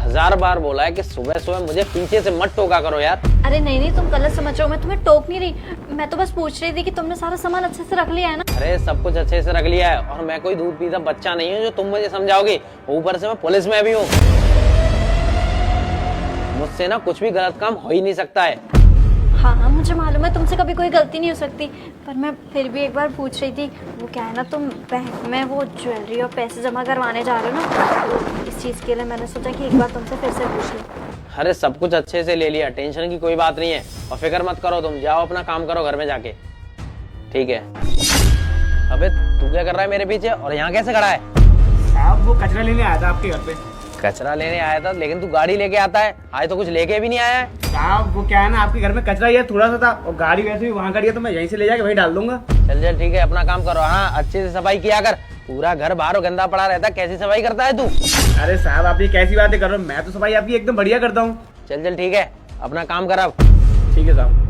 1000 बार बोला है कि सुबह सुबह मुझे पीछे से मत टोका करो यार। अरे नहीं नहीं, तुम गलत समझ रहे हो, मैं तुम्हें टोक नहीं रही। मैं तो बस पूछ रही थी कि तुमने सारा सामान अच्छे से रख लिया है ना। अरे सब कुछ अच्छे से रख लिया है और मैं कोई दूध पीता बच्चा नहीं हूँ जो तुम मुझे समझाओगी। ऊपर से मैं पुलिस में भी हूँ, मुझसे ना कुछ भी गलत काम हो ही नहीं सकता है। हाँ हाँ मुझे मालूम है तुमसे कभी कोई गलती नहीं हो सकती, पर मैं फिर भी एक बार पूछ रही थी। वो क्या है ना, तुम बैंक में वो ज्वेलरी और पैसे जमा करवाने जा रहे हो ना, तो इस चीज़ के लिए मैंने सोचा कि एक बार तुमसे फिर से पूछ लूं। अरे सब कुछ अच्छे से ले लिया, टेंशन की कोई बात नहीं है और फिक्र मत करो, तुम जाओ अपना काम करो घर में जाके, ठीक है। अबे तू क्या कर रहा है मेरे पीछे और यहाँ कैसे खड़ा है? साहब वो कचरा लेने आया था आपके घर पे। कचरा लेने आया था, लेकिन तू गाड़ी लेके आता है, आज तो कुछ लेके भी नहीं आया है। साहब वो क्या है ना, आपके घर में कचरा ये थोड़ा सा था और गाड़ी वैसे भी वहाँ खड़ी है, तो मैं यहीं से ले जाके वहीं डाल दूंगा। चल चल ठीक है, अपना काम करो। हाँ अच्छे से सफाई किया कर, पूरा घर बाहर गंदा पड़ा रहता है, कैसी सफाई करता है तू? अरे साहब आप ये कैसी बातें कर रहे हो, मैं तो सफाई आपकी एकदम बढ़िया करता हूँ। चल चल ठीक है, अपना काम कर अब। ठीक है साहब।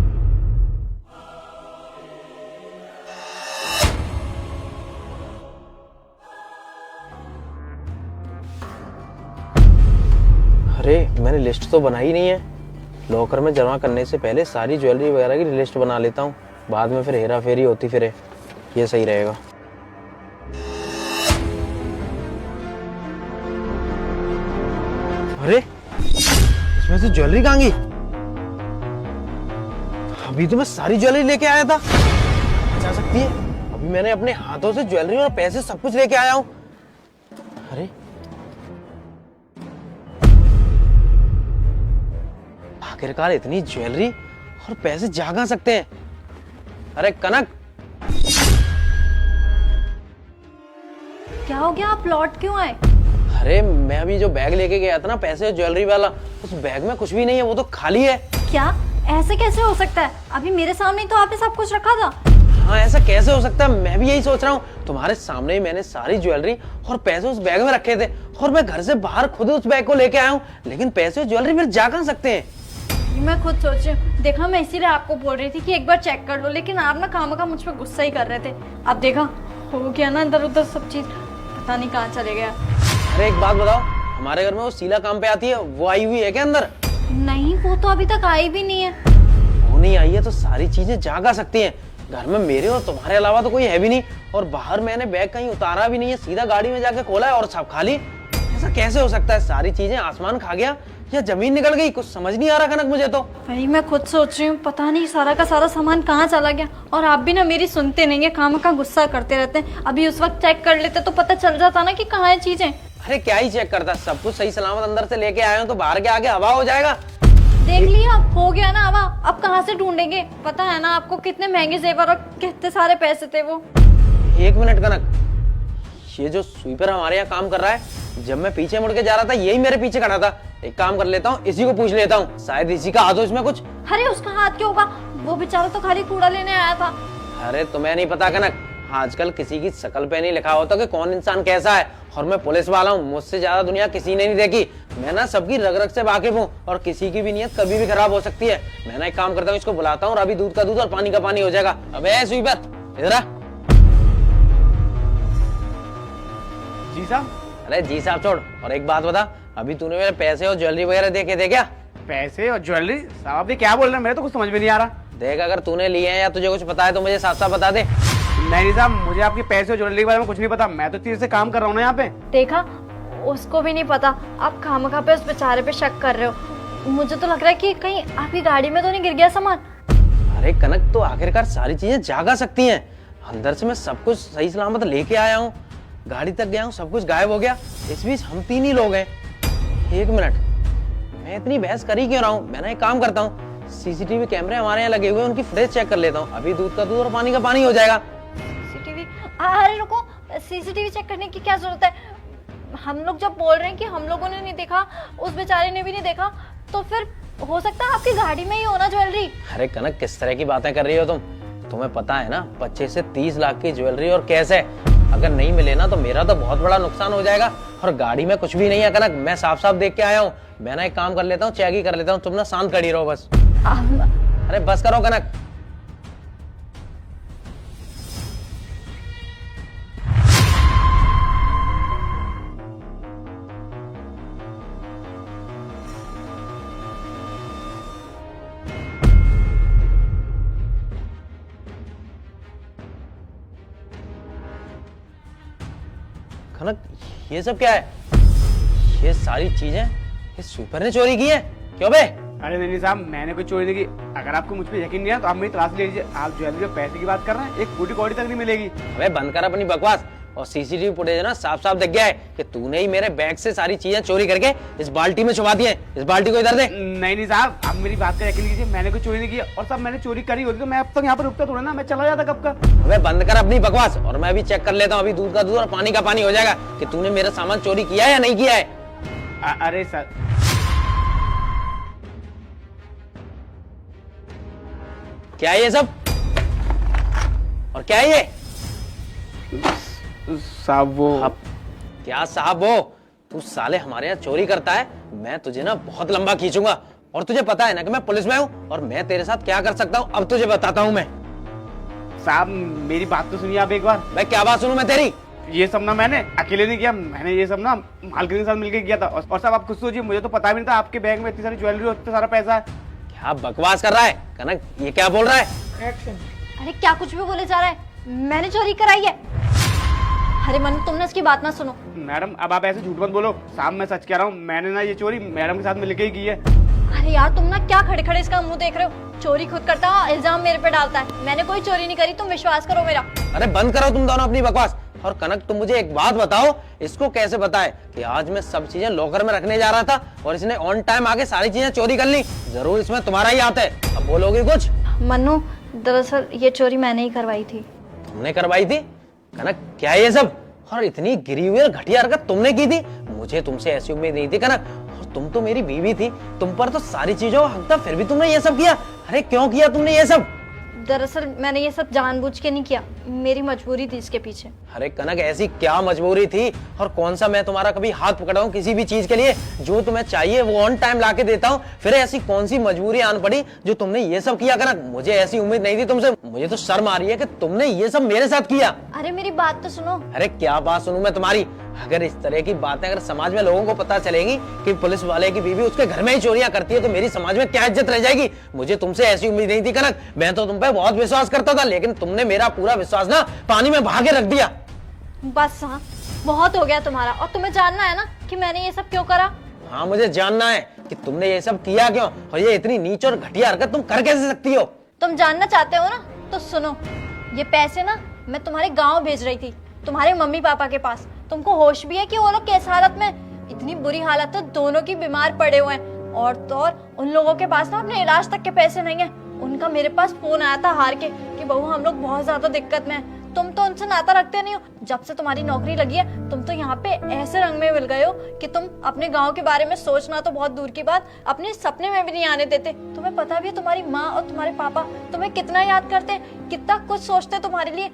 अरे मैंने लिस्ट तो बनाई नहीं है, लॉकर में जमा करने से पहले सारी ज्वेलरी वगैरह की लिस्ट बना लेता हूँ, बाद में फिर हेरा फेरी होती फिरे, ये सही रहेगा। अरे इसमें से ज्वेलरी कहाँ गई? अभी तो मैं सारी ज्वेलरी लेके आया था, जा सकती है। अभी मैंने अपने हाथों से ज्वेलरी और पैसे सब कुछ लेके आया हूँ। अरे आखिरकार इतनी ज्वेलरी और पैसे जा कहां सकते हैं? अरे कनक, क्या हो गया, आप लौट क्यों आए? अरे मैं अभी जो बैग लेके गया था ना पैसे और ज्वेलरी वाला, उस बैग में कुछ भी नहीं है, वो तो खाली है। क्या ऐसे कैसे हो सकता है? अभी मेरे सामने तो आपने सब कुछ रखा था। हाँ ऐसा कैसे हो सकता है, मैं भी यही सोच रहा हूँ। तुम्हारे सामने ही मैंने सारी ज्वेलरी और पैसे उस बैग में रखे थे और मैं घर से बाहर खुद उस बैग को लेके आया हूँ, लेकिन पैसे और ज्वेलरी फिर जा कहां सकते हैं? मैं खुद सोच रही हूँ, देखा मैं इसीलिए आपको बोल रही थी कि एक बार चेक कर लो, लेकिन आप ना खामखा मुझ पर गुस्सा ही कर रहे थे। अब देखा हो गया ना इधर उधर सब चीज, पता नहीं कहाँ चले गया। अरे एक बात बताओ, हमारे घर में वो शीला काम पे आती है, वो आई हुई है क्या अंदर? नहीं, वो तो अभी तक आई भी नहीं है। वो नहीं आई है तो सारी चीजें जा कहां सकती हैं? घर में मेरे और तुम्हारे अलावा तो कोई है भी नहीं, और बाहर मैंने बैग कहीं उतारा भी नहीं है, सीधा गाड़ी में जाके खोला है और सब खाली। ऐसा कैसे हो सकता है? सारी चीजें आसमान खा गया या जमीन निकल गई, कुछ समझ नहीं आ रहा कनक मुझे तो। भाई मैं खुद सोच रही हूँ, पता नहीं सारा का सारा सामान कहाँ चला गया। और आप भी ना मेरी सुनते नहीं है, खामखा गुस्सा करते रहते हैं। अभी उस वक्त चेक कर लेते तो पता चल जाता ना कि कहाँ है चीजें। अरे क्या ही चेक करता, सब कुछ सही सलामत अंदर से लेके आए हो तो बाहर के आगे हवा हो जाएगा। देख लिया, हो गया ना हवा। अब कहाँ से ढूंढेंगे? पता है ना आपको कितने महंगे जेवर और कितने सारे पैसे थे वो। एक मिनट कनक, ये जो स्वीपर हमारे यहाँ काम कर रहा है, जब मैं पीछे मुड़ के जा रहा था यही मेरे पीछे खड़ा था। एक काम कर लेता हूँ, इसी को पूछ लेता हूँ, शायद इसी का हाथ हो इसमें कुछ। अरे उसका हाथ क्यों होगा? वो बेचारा तो खाली कूड़ा लेने आया था। अरे तुम्हें नहीं पता कनक, आजकल किसी की शक्ल पे नहीं लिखा होता कि कौन इंसान कैसा है, और मैं पुलिस वाला हूँ, मुझसे ज्यादा दुनिया किसी ने नहीं देखी। मैं ना सबकी रग रग से वाकिफ हूँ और किसी की भी नीयत कभी भी खराब हो सकती है। मैं ना एक काम करता हूँ, इसको बुलाता हूँ और अभी दूध का दूध और पानी का पानी हो जाएगा। अबे स्वीपर इधर आ। जी साहब। अरे जी साहब छोड़, और एक बात बता, अभी तूने मेरे पैसे और ज्वेलरी वगैरह देखे थे क्या? पैसे और ज्वेलरी? साहब आप ये क्या बोल रहे हैं, मेरे तो कुछ समझ में नहीं आ रहा। देख अगर तूने लिए हैं या तुझे कुछ पता है तो मुझे साफ साफ बता दे। नहीं साहब, मुझे आपके पैसे और ज्वेलरी के बारे में कुछ नहीं पता, मैं तो तीर से काम कर रहा हूँ ना यहाँ पे। देखा, उसको भी नहीं पता। आप खामखा पे उस बेचारे पे शक कर रहे हो। मुझे तो लग रहा है कि कहीं आपकी गाड़ी में तो नहीं गिर गया सामान। अरे कनक, तो आखिरकार सारी चीजें जागा सकती हैं। अंदर से मैं सब कुछ सही सलामत लेके आया हूँ, गाड़ी तक गया हूँ, सब कुछ गायब हो गया। इस बीच हम तीन ही लोग हैं। एक मिनट, मैं इतनी बहस कर ही क्यों रहा हूँ? मैं ना एक काम करता हूँ, सीसीटीवी कैमरे हमारे यहाँ लगे हुए हैं, उनकी फुटेज चेक कर लेता हूँ, अभी दूध का दूध और पानी का पानी हो जाएगा। सीसीटीवी? अरे रुको, सीसीटीवी चेक करने की क्या जरूरत है? हम लोग जब बोल रहे हैं कि हम लोगों ने नहीं देखा, उस बेचारे ने भी नहीं देखा, तो फिर हो सकता है आपकी गाड़ी में ही हो ना ज्वेलरी। अरे कनक, किस तरह की बातें कर रही हो तुम? तुम्हें पता है ना 25 से 30 लाख की ज्वेलरी और कैश है, अगर नहीं मिले ना तो मेरा तो बहुत बड़ा नुकसान हो जाएगा। और गाड़ी में कुछ भी नहीं है कनक, मैं साफ साफ देख के आया हूँ। मैं ना एक काम कर लेता हूँ, चेक ही कर लेता हूँ, तुम ना शांत खड़ी रहो बस। अरे बस करो कनक। कनक ये सब क्या है? ये सारी चीजें इस सुपर ने चोरी की है क्यों बे? अरे नहीं साहब, मैंने कोई चोरी नहीं की। अगर आपको मुझ पे यकीन नहीं है तो आप मेरी तलाश ले लीजिए। आप ज्वेलरी और पैसे की बात कर रहे हैं, एक फूटी कौड़ी तक नहीं मिलेगी। अबे बंद कर अपनी बकवास। और सीसीटीवी फुटेज ना साफ साफ दिख गया है कि तूने ही मेरे बैग से सारी चीजें चोरी करके इस बाल्टी में छुपा दी है। इस बाल्टी को इधर दे। नहीं साहब, आप मेरी बात का यकीन कीजिए, मैंने कोई चोरी नहीं की। और साहब मैंने चोरी करी होती तो मैं अब तक यहाँ पर रुकता थोड़ा ना, मैं चला जाता कब का। अबे बंद कर अपनी बकवास और मैं अभी चेक कर लेता हूँ। अभी दूध का दूध और पानी का पानी हो जाएगा कि तूने मेरा सामान चोरी किया है या नहीं किया है। अरे सर, क्या है ये सब और क्या है ये? साहब वो अब क्या साहब हो? तू साले हमारे यहाँ चोरी करता है, मैं तुझे ना बहुत लंबा खींचूंगा। और तुझे पता है ना कि मैं पुलिस में हूँ और मैं तेरे साथ क्या कर सकता हूँ, अब तुझे बताता हूँ मैं। साहब मेरी बात तो सुनिए आप एक बार। भाई क्या बात सुनूं मैं तेरी? ये सब ना मैंने अकेले नहीं किया, मैंने ये सब ना मालकिन के साथ मिलकर किया था। और साहब आप खुद सोचिए, मुझे तो पता भी नहीं था आपके बैग में इतनी सारी ज्वेलरी और इतना सारा पैसा है। क्या बकवास कर रहा है कनक? ये क्या बोल रहा है? अरे क्या कुछ भी बोले जा रहा है? मैंने चोरी कराई है। अरे मनु, तुमने इसकी बात ना सुनो। मैडम अब आप ऐसे झूठ मत बोलो। साहब मैं सच कह रहा हूँ, मैंने ना ये चोरी मैडम के साथ मिलकर ही की है। अरे यार तुम ना क्या खड़े खड़े इसका मुंह देख रहे हो? चोरी खुद करता है, इल्जाम मेरे पे डालता है। मैंने कोई चोरी नहीं करी, तुम विश्वास करो मेरा। अरे बंद करो तुम दोनों अपनी बकवास। और कनक तुम मुझे एक बात बताओ, इसको कैसे बताए कि आज मैं सब चीजें लॉकर में रखने जा रहा था और इसने ऑन टाइम आके सारी चीजें चोरी कर ली? जरूर इसमें तुम्हारा ही हाथ है। अब बोलोगे कुछ? मनु, दरअसल ये चोरी मैंने ही करवाई थी। तुमने करवाई थी? कनक क्या है ये सब? और इतनी गिरी हुई और घटिया हरकत तुमने की थी? मुझे तुमसे ऐसी उम्मीद नहीं थी कनक। और तुम तो मेरी बीवी थी, तुम पर तो सारी चीजों का हक था, फिर भी तुमने ये सब किया। अरे क्यों किया तुमने ये सब? दरअसल मैंने ये सब जानबूझ के नहीं किया, मेरी मजबूरी थी इसके पीछे। अरे कनक ऐसी क्या मजबूरी थी? और कौन सा मैं तुम्हारा कभी हाथ पकड़ा हूं किसी भी चीज के लिए? जो तुम्हें चाहिए वो ऑन टाइम लाके देता हूं। फिर ऐसी कौन सी मजबूरी आन पड़ी जो तुमने ये सब किया कनक? मुझे ऐसी उम्मीद नहीं थी तुमसे। मुझे तो शर्म आ रही है कि तुमने ये सब मेरे साथ किया। अरे मेरी बात तो सुनो। अरे क्या बात सुनूं मैं तुम्हारी? अगर इस तरह की बातें अगर समाज में लोगों को पता चलेंगी कि पुलिस वाले की बीवी उसके घर में ही चोरियां करती है, तो मेरी समाज में क्या इज्जत रह जाएगी? मुझे तुमसे ऐसी उम्मीद नहीं थी कनक। मैं तो तुम पे बहुत विश्वास करता था, लेकिन तुमने मेरा पूरा विश्वास ना पानी में बहा के रख दिया। बस हाँ, बहुत हो गया तुम्हारा। और तुम्हें जानना है ना कि मैंने ये सब क्यों करा? हाँ मुझे जानना है कि तुमने ये सब किया क्यों, और ये इतनी नीच और घटिया हरकत तुम कर कैसे सकती हो? तुम जानना चाहते हो ना, तो सुनो। ये पैसे ना मैं तुम्हारे गांव भेज रही थी, तुम्हारे मम्मी पापा के पास। तुमको होश भी है कि वो लोग किस हालत में? इतनी बुरी हालत है, दोनों की बीमार पड़े हुए हैं। और तो और उन लोगों के पास ना अपने इलाज तक के पैसे नहीं है। उनका मेरे पास फोन आया था हार के कि बहू हम लोग बहुत ज्यादा दिक्कत में हैं। तुम तो उनसे नाता रखते नहीं हो। जब से तुम्हारी नौकरी लगी है, तुम तो यहाँ पे ऐसे रंग में मिल गए हो कि तुम अपने गांव के बारे में सोचना तो बहुत दूर की बात, अपने सपने में भी नहीं आने देते। तुम्हें पता भी है तुम्हारी माँ और तुम्हारे पापा तुम्हें कितना याद करते हैं, कितना कुछ सोचते हैं तुम्हारे लिए।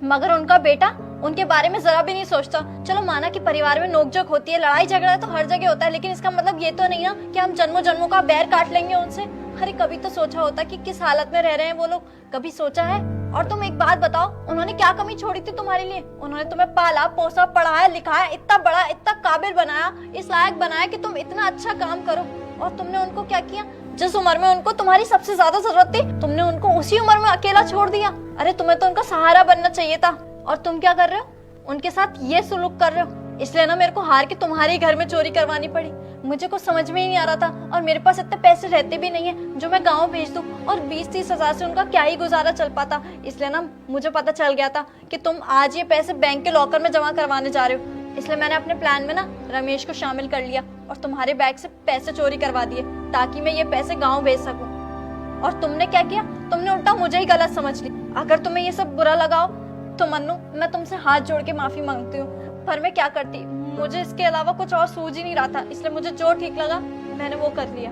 मगर उनका बेटा उनके बारे में जरा भी नहीं सोचता। चलो माना कि परिवार में नोकझोंक होती है, लड़ाई झगड़ा तो हर जगह होता है, लेकिन इसका मतलब ये तो नहीं ना कि हम जन्मों जन्मों का बैर काट लेंगे उनसे। अरे कभी तो सोचा होता कि किस हालत में रह रहे हैं वो लोग? कभी सोचा है? और तुम एक बात बताओ, उन्होंने क्या कमी छोड़ी थी तुम्हारे लिए? उन्होंने तुम्हें पाला पोसा, पढ़ाया लिखाया, इतना बड़ा इतना काबिल बनाया, इस लायक बनाया कि तुम इतना अच्छा काम करो। और तुमने उनको क्या किया? जिस उम्र में उनको तुम्हारी सबसे ज्यादा जरूरत थी, तुमने उनको उसी उम्र में अकेला छोड़ दिया। अरे तुम्हें तो उनका सहारा बनना चाहिए था, और तुम क्या कर रहे हो? उनके साथ ये सुलूक कर रहे हो। इसलिए ना मेरे को हार के तुम्हारे ही घर में चोरी करवानी पड़ी। मुझे कुछ समझ में ही नहीं आ रहा था, और मेरे पास इतने पैसे रहते भी नहीं है जो मैं गांव भेज दूं, और 20-30 हजार से उनका क्या ही गुजारा चल पाता। इसलिए ना मुझे पता चल गया था कि तुम आज ये पैसे बैंक के लॉकर में जमा करवाने जा रहे हो। इसलिए मैंने अपने प्लान में ना रमेश को शामिल कर लिया और तुम्हारे बैग से पैसे चोरी करवा दिए, ताकि मैं ये पैसे गाँव भेज सकूँ। और तुमने क्या किया? तुमने उल्टा मुझे ही गलत समझ ली। अगर तुम्हें ये सब बुरा लगा हो तो मन्नू, मैं तुमसे हाथ जोड़ के माफी मांगती हूँ, पर मैं क्या करती? मुझे इसके अलावा कुछ और सूझ ही नहीं रहा था, इसलिए मुझे जो ठीक लगा मैंने वो कर लिया।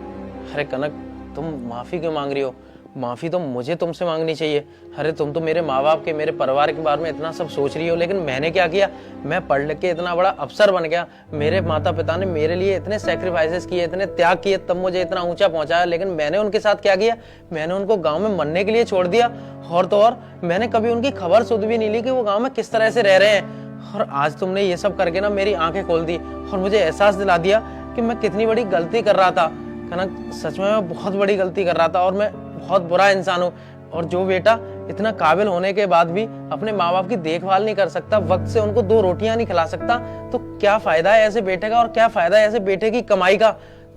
अरे कनक, तुम माफी क्यों मांग रही हो? माफी तो मुझे तुमसे मांगनी चाहिए। अरे तुम तो मेरे माँ बाप के, मेरे परिवार के बारे में इतना सब सोच रही हो, लेकिन मैंने क्या किया? मैं पढ़ लिख के इतना बड़ा अफसर बन गया, मेरे माता पिता ने मेरे लिए इतने सेक्रीफाइसेस किए, इतने त्याग किए, तब मुझे इतना ऊंचा पहुंचाया। लेकिन मैंने उनके साथ क्या किया? मैंने उनको गाँव में मरने के लिए छोड़ दिया। और तो और मैंने कभी उनकी खबर सुध भी नहीं ली कि वो गाँव में किस तरह से रह रहे हैं। और आज तुमने ये सब करके ना मेरी आंखें खोल दी और मुझे एहसास दिला दिया कि मैं कितनी बड़ी गलती कर रहा था। कनक, सच में मैं बहुत बड़ी गलती कर रहा था और मैं बहुत बुरा इंसान हूँ। और जो बेटा इतना काबिल होने के बाद भी अपने माँ बाप की देखभाल नहीं कर सकता, वक्त से उनको 2 रोटियां नहीं खिला सकता, तो क्या फायदा है ऐसे बेटे का और क्या फायदा है ऐसे बेटे की कमाई का।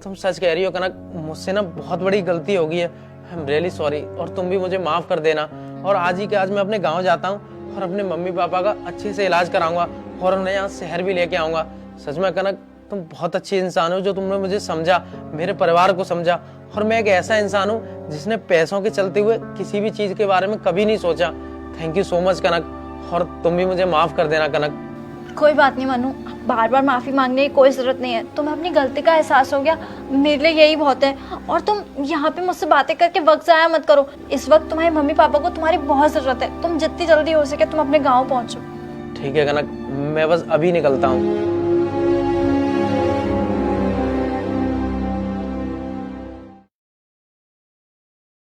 तुम सच कह रही हो कनक, मुझसे ना बहुत बड़ी गलती हो गई है। आई एम रियली सॉरी, और तुम भी मुझे माफ कर देना। और आज ही के आज मैं अपने गाँव जाता हूँ और अपने मम्मी पापा का अच्छे से इलाज कराऊंगा और उन्हें यहाँ शहर भी लेके आऊंगा। सच में कनक, तुम बहुत अच्छी इंसान हो जो तुमने मुझे समझा, मेरे परिवार को समझा। और मैं एक ऐसा इंसान हूँ जिसने पैसों के चलते हुए किसी भी चीज के बारे में कभी नहीं सोचा। थैंक यू सो मच कनक, और तुम भी मुझे माफ कर देना कनक। कोई बात नहीं मनु, बार बार माफ़ी मांगने की कोई ज़रूरत नहीं है। तुम्हें अपनी गलती का एहसास हो गया, मेरे लिए यही बहुत है। और तुम यहाँ पे मुझसे बातें करके वक्त ज़ाया मत करो। इस वक्त तुम्हारे मम्मी पापा को तुम्हारी बहुत ज़रूरत है। तुम जितनी जल्दी हो सके तुम अपने गाँव पहुँचो। ठीक है कनक, मैं बस अभी निकलता हूँ।